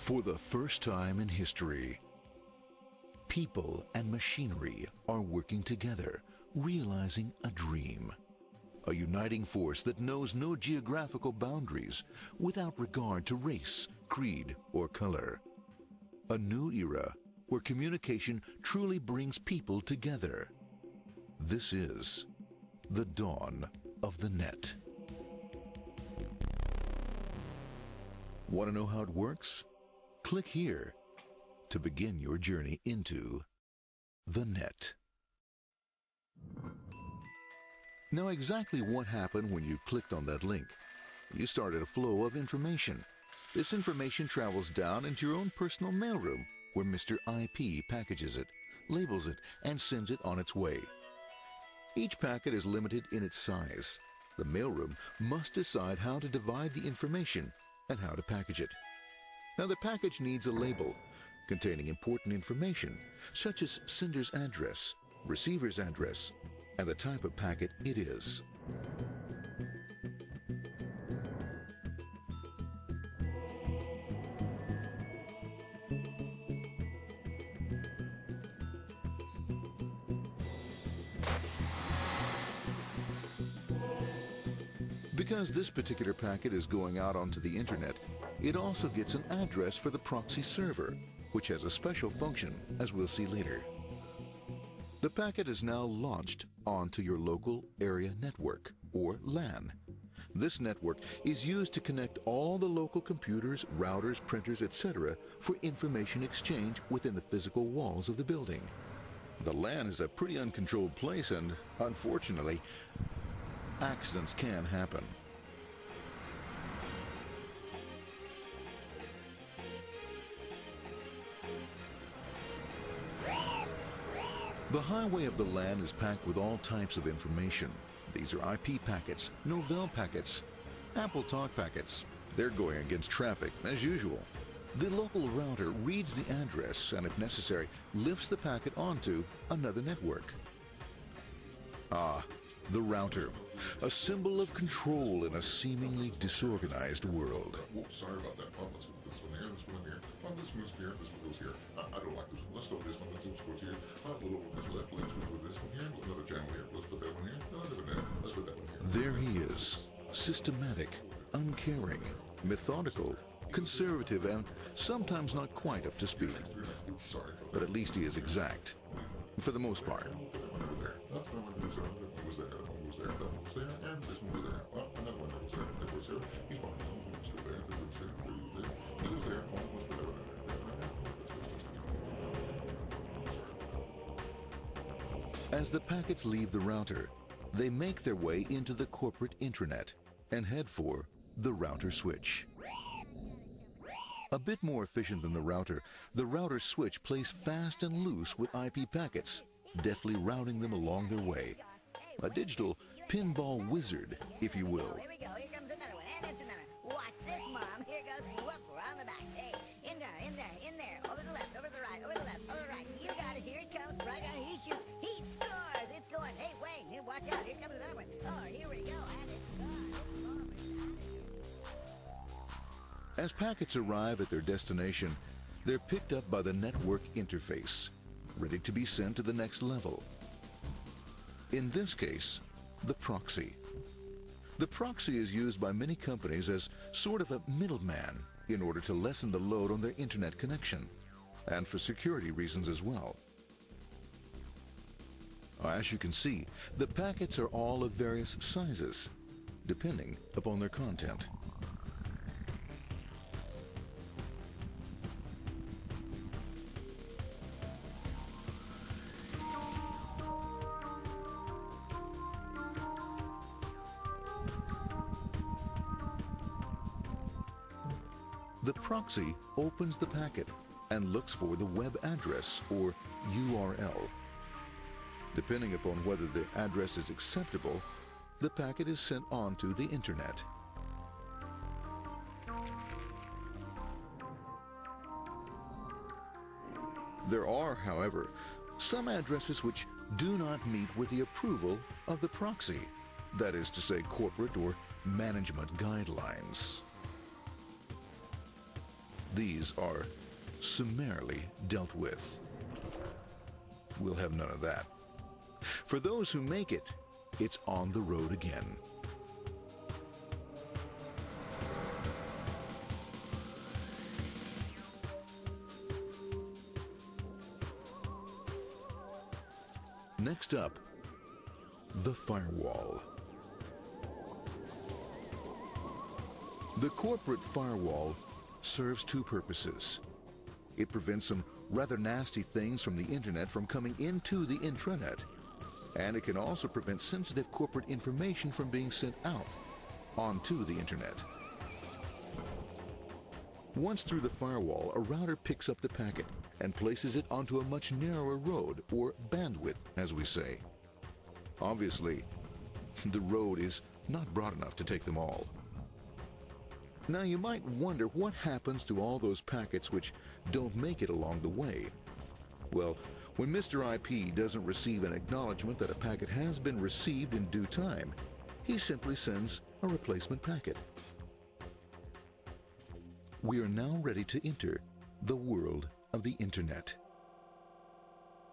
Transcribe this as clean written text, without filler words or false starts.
For the first time in history, people and machinery are working together, realizing a dream. A uniting force that knows no geographical boundaries without regard to race, creed, or color. A new era where communication truly brings people together. This is the dawn of the net. Want to know how it works? Click here to begin your journey into the net. Now, exactly what happened when you clicked on that link? You started a flow of information. This information travels down into your own personal mailroom, where Mr. IP packages it, labels it, and sends it on its way. Each packet is limited in its size. The mailroom must decide how to divide the information and how to package it. Now, the package needs a label containing important information, such as sender's address, receiver's address, and the type of packet it is. Because this particular packet is going out onto the Internet, it also gets an address for the proxy server, which has a special function, as we'll see later. The packet is now launched onto your local area network, or LAN. This network is used to connect all the local computers, routers, printers, etc. for information exchange within the physical walls of the building. The LAN is a pretty uncontrolled place, and unfortunately, accidents can happen. The highway of the LAN is packed with all types of information. These are IP packets, Novell packets, Apple Talk packets. They're going against traffic, as usual. The local router reads the address and, if necessary, lifts the packet onto another network. The router, a symbol of control in a seemingly disorganized world. Whoops, sorry about that. Let's put this one here, this one here. This one's here, this one goes here. I don't like this one. Let's go with this one. Let's go here. We'll go with this left. Let's go with this one here. Another channel here. Let's put that one here. Let's put that one here. There he is, systematic, uncaring, methodical, conservative, and sometimes not quite up to speed. Sorry. But at least he is exact, for the most part. That one was there, that one was there, that one was there, and this one was there. Another one that was there, that was there. He's behind him, he's still there, that was there, he was there, one was there. As the packets leave the router, they make their way into the corporate intranet and head for the router switch. A bit more efficient than the router switch plays fast and loose with IP packets, deftly routing them along their way. A digital pinball wizard, if you will. Here we go. Here comes another one. And it's another. Watch this, Mom. Here goes. Whoop, we're on the back. Hey, in there, in there, in there. Over to the left, over to the right, over to the left, over to the right. You got it. Here it comes. Right on. He shoots. He scores. It's going. Hey, Wayne, watch out. Here comes another one. Oh, here we go. And it's gone. It's gone. As packets arrive at their destination, they're picked up by the network interface, ready to be sent to the next level. In this case, the proxy. The proxy is used by many companies as sort of a middleman in order to lessen the load on their internet connection, and for security reasons as well. As you can see, the packets are all of various sizes, depending upon their content. The proxy opens the packet and looks for the web address, or URL. Depending upon whether the address is acceptable, the packet is sent on to the Internet. There are, however, some addresses which do not meet with the approval of the proxy, that is to say, corporate or management guidelines. these are summarily dealt with. We'll have none of that. For those who make it, it's on the road again. Next up, the firewall. The corporate firewall serves two purposes. It prevents some rather nasty things from the Internet from coming into the intranet, and it can also prevent sensitive corporate information from being sent out onto the Internet. Once through the firewall, a router picks up the packet and places it onto a much narrower road, or bandwidth, as we say. Obviously, the road is not broad enough to take them all. Now you might wonder what happens to all those packets which don't make it along the way. Well, when Mr. IP doesn't receive an acknowledgement that a packet has been received in due time, he simply sends a replacement packet. We are now ready to enter the world of the Internet.